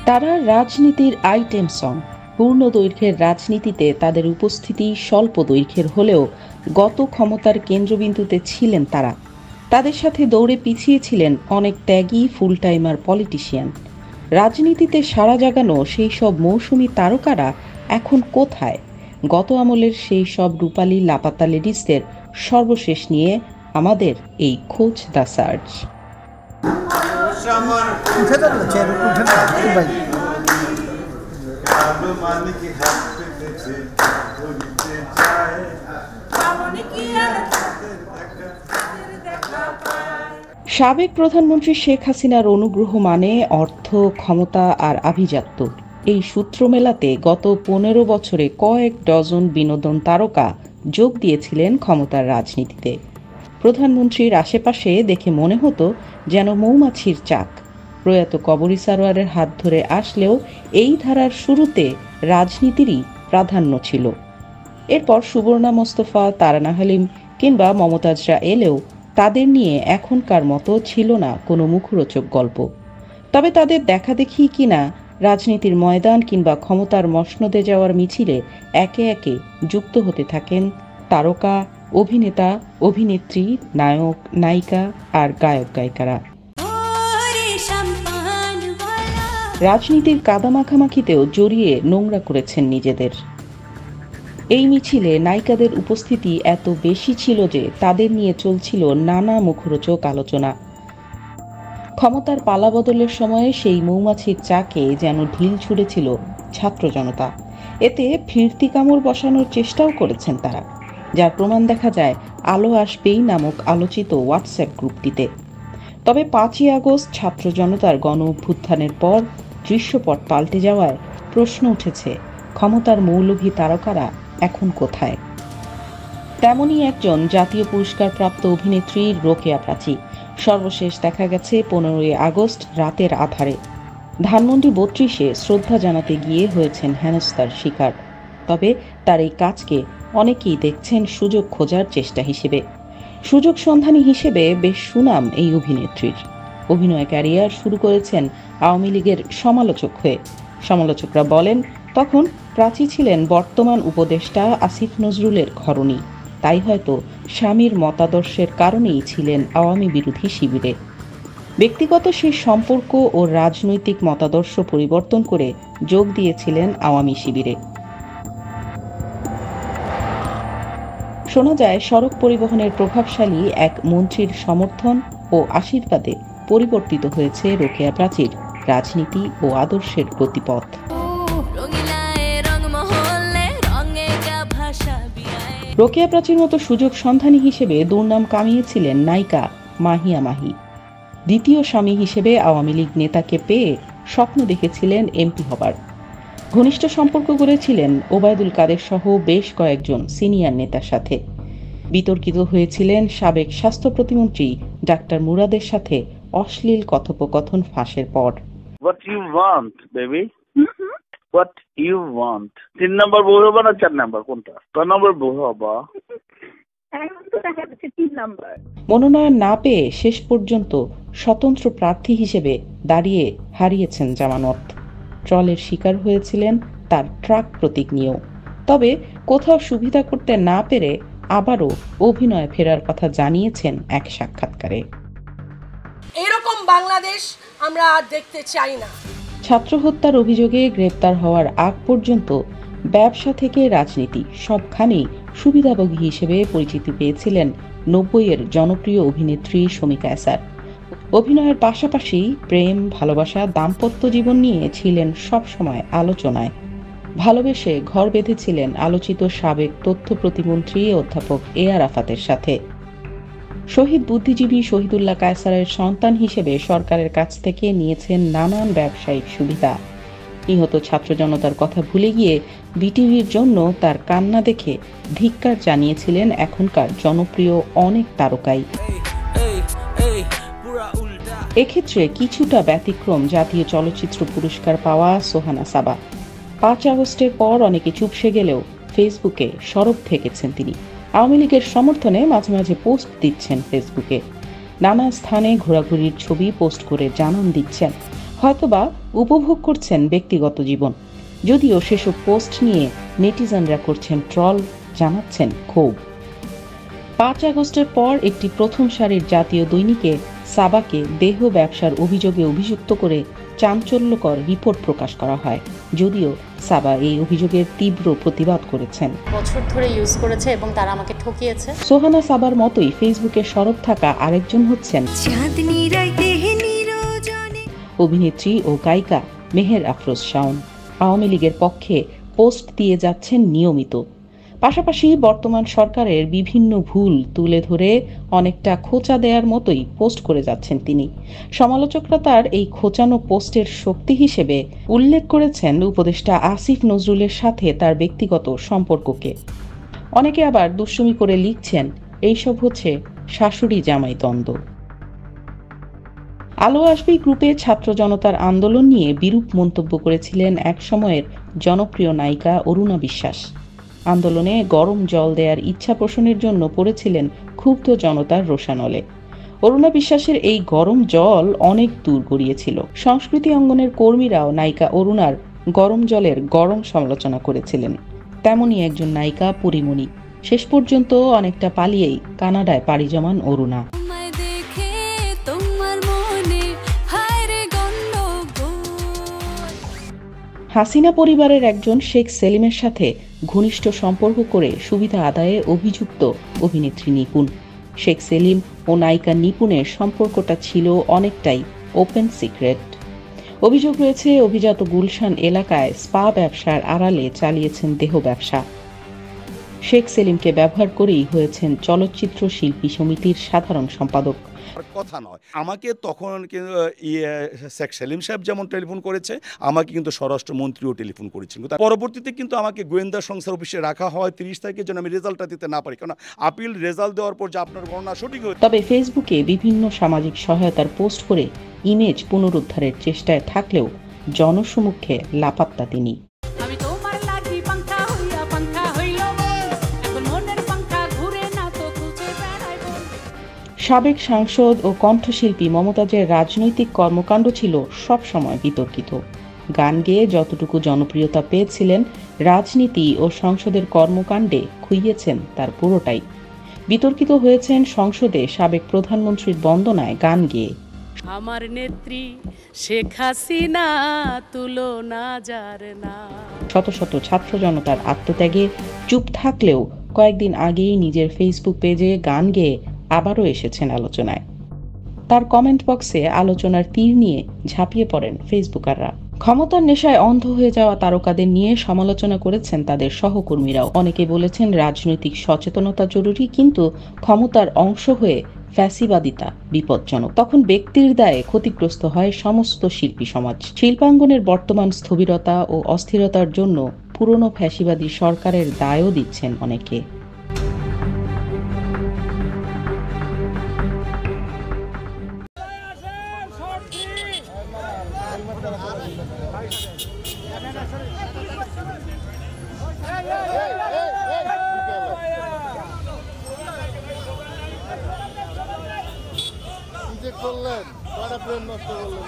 তারা রাজনীতির item song. পূর্ণ দৈর্ঘ্যের রাজনীতিতে তাদের উপস্থিতি স্বল্প দৈর্ঘ্যের হলেও গত ক্ষমতার কেন্দ্রবিন্দুতে ছিলেন তারা। তাদের সাথে দৌড়ে পিছিয়ে ছিলেন অনেক ত্যাগী ফুল টাইমার পলিটিশিয়ান। রাজনীতিতে সাড়া জাগানো সেই সব মৌসুমী তারকারা এখন কোথায়? গত আমলের সেই সব রূপালী লাপাতা লেডিসদের সর্বশেষ নিয়ে আমাদের এই খোঁজ দ্য সার্চ। সাবেক প্রধানমন্ত্রী শেখ হাসিনার অনুগ্রহ মানে অর্থ, ক্ষমতা আর আভিজাত্য। এই সূত্র মেলাতে গত 15 বছরে কয়েক ডজন বিনোদন তারকা যোগ দিয়েছিলেন ক্ষমতার রাজনীতিতে। প্রধানমন্ত্রীর আশেপাশে দেখে মনে হতো যেন মৌমাছির চাক। প্রয়াত কবরী সারোয়ারের হাত ধরে আসলেও এই ধারার শুরুতে রাজনীতিরই প্রাধান্য ছিল। এরপর সুবর্ণা মোস্তফা, তারানা হালিম কিংবা মমতাজরা এলেও তাদের নিয়ে এখনকার মতো ছিল না কোনো মুখরোচক গল্প। তবে তাদের দেখাদেখি কিনা রাজনীতির ময়দান কিংবা ক্ষমতার মসনদে যাওয়ার মিছিলে একে একে যুক্ত হতে থাকেন তারকা, অভিনেতা, অভিনেত্রী, নায়ক, নায়িকা আর গায়ক গায়িকারা। রাজনীতির কাদামাখামাখিতেও জড়িয়ে নোংরা করেছেন নিজেদের। এই মিছিলে নায়িকাদের উপস্থিতি এত বেশি ছিল যে তাদের নিয়ে চলছিল নানা মুখরোচক আলোচনা। ক্ষমতার পালাবদলের সময়ে সেই মৌমাছির চাকে যেন ঢিল ছুঁড়েছিল ছাত্র জনতা। এতে ফিরতি কামড় বসানোর চেষ্টাও করেছেন তারা, যার প্রমাণ দেখা যায় আলো আসবেই নামক আলোচিত হোয়াটসঅ্যাপ গ্রুপটিতে। তবে 5ই আগস্ট ছাত্র জনতার গণ অভ্যুত্থানের পর দৃশ্যপট পাল্টে যাওয়ায় প্রশ্ন উঠেছে, ক্ষমতার মৌলভী তারকারা এখন কোথায়? তেমনই একজন জাতীয় পুরস্কারপ্রাপ্ত অভিনেত্রী রোকেয়া প্রাচী। সর্বশেষ দেখা গেছে 15ই আগস্ট রাতের আধারে ধানমন্ডি 32-এ শ্রদ্ধা জানাতে গিয়ে হয়েছেন হেনস্থার শিকার। তবে তার এই কাজকে অনেকেই দেখছেন সুযোগ খোঁজার চেষ্টা হিসেবে। সুযোগ সন্ধানী হিসেবে বেশ সুনাম এই অভিনেত্রীর। অভিনয় ক্যারিয়ার শুরু করেছেন আওয়ামী লীগের সমালোচক হয়ে। সমালোচকরা বলেন, তখন প্রাচী ছিলেন বর্তমান উপদেষ্টা আসিফ নজরুলের ঘরণী। তাই হয়তো স্বামীর মতাদর্শের কারণেই ছিলেন আওয়ামী বিরোধী শিবিরে। ব্যক্তিগত সেই সম্পর্ক ও রাজনৈতিক মতাদর্শ পরিবর্তন করে যোগ দিয়েছিলেন আওয়ামী শিবিরে। শোনা যায়, সড়ক পরিবহনের প্রভাবশালী এক মন্ত্রীর সমর্থন ও আশীর্বাদে পরিবর্তিত হয়েছে রোকেয়া প্রাচীর রাজনীতি ও আদর্শের গতিপথ। রোকেয়া প্রাচীর মতো সুযোগ সন্ধানী হিসেবে দুর্নাম কামিয়েছিলেন নায়িকা মাহিয়া মাহি। দ্বিতীয় স্বামী হিসেবে আওয়ামী লীগ নেতাকে পেয়ে স্বপ্ন দেখেছিলেন এমপি হবার। ঘনিষ্ঠ সম্পর্ক গড়েছিলেন ওবায়দুল কাদের সহ বেশ কয়েকজন সিনিয়র নেতার সাথে। বিতর্কিত হয়েছিলেন সাবেক স্বাস্থ্য প্রতিমন্ত্রী ডাক্তার মুরাদের সাথে অশ্লীল কথোপকথন ফাঁসের পর। What you want, baby? What you want? 3 নম্বর বউ হবা না 4 নম্বর কোনটা? 4 নম্বর বউ হবা। মনোনয়ন না পেয়ে শেষ পর্যন্ত স্বতন্ত্র প্রার্থী হিসেবে দাঁড়িয়ে হারিয়েছেন জামানত। ট্রলের শিকার হয়েছিলেন তার ট্রাক প্রতীক নিয়েও। তবে কোথাও সুবিধা করতে না পেরে আবারও অভিনয়ে ফেরার কথা জানিয়েছেন এক সাক্ষাৎকারে। এরকম বাংলাদেশ আমরা আর দেখতে চাই না। ছাত্র হত্যার অভিযোগে গ্রেপ্তার হওয়ার আগ পর্যন্ত ব্যবসা থেকে রাজনীতি সবখানেই সুবিধাভোগী হিসেবে পরিচিতি পেয়েছিলেন 90-এর জনপ্রিয় অভিনেত্রী শমিকা এসার। অভিনয়ের পাশাপাশি প্রেম, ভালোবাসা, দাম্পত্য জীবন নিয়ে ছিলেন সবসময় আলোচনায়। ভালোবেসে ঘর বেঁধেছিলেন আলোচিত সাবেক তথ্য প্রতিমন্ত্রী অধ্যাপক এ আরাফাতের সাথে। শহীদ বুদ্ধিজীবী শহীদুল্লাহ কায়সারের সন্তান হিসেবে সরকারের কাছ থেকে নিয়েছেন নানান ব্যবসায়িক সুবিধা। নিহত ছাত্র জনতার কথা ভুলে গিয়ে বিটিভির জন্য তার কান্না দেখে ধিক্কার জানিয়েছিলেন এখনকার জনপ্রিয় অনেক তারকাই। এক্ষেত্রে কিছুটা ব্যতিক্রম জাতীয় চলচ্চিত্র পুরস্কার পাওয়া সোহানা সাবা। 5 আগস্টের পর অনেকে চুপসে গেলেও ফেসবুকে সরব থেকেছেন তিনি। আওয়ামী লীগের সমর্থনে মাঝে মাঝে পোস্ট দিচ্ছেন ফেসবুকে। নানা স্থানে ঘোরাঘুরির ছবি পোস্ট করে জানান দিচ্ছেন, হয়তোবা উপভোগ করছেন ব্যক্তিগত জীবন, যদিও সেসব পোস্ট নিয়ে নেটিজেনরা করছেন ট্রল, জানাচ্ছেন ক্ষোভ। 5 আগস্টের পর একটি প্রথম সারির জাতীয় দৈনিকে সাবাকে দেহ ব্যবসার অভিযোগে অভিযুক্ত করে চাঞ্চল্যকর রিপোর্ট প্রকাশ করা হয়, যদিও সাবা এই অভিযোগের তীব্র প্রতিবাদ করেছেন। বছর ধরে ইউজ করেছে এবং তারা আমাকে ঠকিয়েছে। সোহানা সাবার মতোই ফেসবুকে সরব থাকা আরেকজন হচ্ছেন অভিনেত্রী ও গায়িকা মেহের আফরোজ শাওন। আওয়ামী লীগের পক্ষে পোস্ট দিয়ে যাচ্ছেন নিয়মিত, পাশাপাশি বর্তমান সরকারের বিভিন্ন ভুল তুলে ধরে অনেকটা খোঁচা দেওয়ার মতোই পোস্ট করে যাচ্ছেন তিনি। সমালোচকরা তার এই খোঁচানো পোস্টের শক্তি হিসেবে উল্লেখ করেছেন উপদেষ্টা আসিফ নজরুলের সাথে তার ব্যক্তিগত সম্পর্ককে। অনেকে আবার দুষ্টুমি করে লিখছেন এইসব হচ্ছে শাশুড়ি জামাই দ্বন্দ্ব। আলো আসবে গ্রুপে ছাত্র জনতার আন্দোলন নিয়ে বিরূপ মন্তব্য করেছিলেন এক সময়ের জনপ্রিয় নায়িকা অরুণা বিশ্বাস। আন্দোলনে গরম জল দেওয়ার ইচ্ছা পোষণের জন্য পড়েছিলেন ক্ষুব্ধ জনতার রোষানলে। অরুণা বিশ্বাসের এই গরম জল অনেক দূর গড়িয়েছিল। সংস্কৃতি অঙ্গনের কর্মীরাও নায়িকা অরুণার গরম জলের গরম সমালোচনা করেছিলেন। তেমনই একজন নায়িকা পরিমণি। শেষ পর্যন্ত অনেকটা পালিয়েই কানাডায় পাড়ি জমান অরুণা। হাসিনা পরিবারের একজন শেখ সেলিমের সাথে ঘনিষ্ঠ সম্পর্ক করে সুবিধা আদায়ে অভিযুক্ত অভিনেত্রী নিপুণ। শেখ সেলিম ও নায়িকা নিপুণের সম্পর্কটা ছিল অনেকটাই ওপেন সিক্রেট। অভিযোগ রয়েছে অভিজাত গুলশান এলাকায় স্পা ব্যবসার আড়ালে চালিয়েছেন দেহ ব্যবসা। শেখ সেলিমকে ব্যবহার করেই হয়েছেন চলচ্চিত্র শিল্পী সমিতির সাধারণ সম্পাদক। কথা নয়, আমাকে তখন শেখ সেলিম সাহেব যেমন টেলিফোন করেছে, আমাকে কিন্তু স্বরাষ্ট্রমন্ত্রীও টেলিফোন করেছেন। পরবর্তীতে কিন্তু আমাকে গোয়েন্দা সংস্থার অফিসে রাখা হয় 30 তারিখের জন্য আমি রেজাল্টটা দিতে না পারি, কারণ আপিল রেজাল্ট দেওয়ার পর যে আপনার গণনা সঠিক হয়েছে। তবে ফেসবুকে বিভিন্ন সামাজিক সহায়তার পোস্ট করে ইমেজ পুনরুদ্ধারের চেষ্টায় থাকলেও জনসমক্ষে লাপাত্তা তিনি। সাবেক সাংসদ ও কণ্ঠশিল্পী মমতাজের রাজনৈতিক কর্মকাণ্ড ছিল সবসময় বিতর্কিত। গান গেয়ে যতটুকু জনপ্রিয়তা পেয়েছিলেন, রাজনীতি ও সংসদের কর্মকাণ্ডে খুইয়েছেন তার পুরোটাই। বিতর্কিত হয়েছেন সংসদে সাবেক প্রধানমন্ত্রীর বন্দনায় গান গেয়ে। আমার নেত্রী শেখ হাসিনা তুলনা যার না। শত শত ছাত্র জনতার আত্মত্যাগে চুপ থাকলেও কয়েকদিন আগেই নিজের ফেসবুক পেজে গান গেয়ে আবারও এসেছেন আলোচনায়। তার কমেন্ট বক্সে আলোচনার তীর নিয়ে ঝাঁপিয়ে পড়েন ফেসবুকাররা। ক্ষমতার নেশায় অন্ধ হয়ে যাওয়া তারকাদের নিয়ে সমালোচনা করেছেন তাদের সহকর্মীরাও। অনেকে বলেছেন রাজনৈতিক সচেতনতা জরুরি, কিন্তু ক্ষমতার অংশ হয়ে ফ্যাসিবাদিতা বিপজ্জনক। তখন ব্যক্তির দায়ে ক্ষতিগ্রস্ত হয় সমস্ত শিল্পী সমাজ। শিল্পাঙ্গনের বর্তমান স্থবিরতা ও অস্থিরতার জন্য পুরনো ফ্যাসিবাদী সরকারের দায়ও দিচ্ছেন অনেকে। করলেন, নষ্ট করলেন।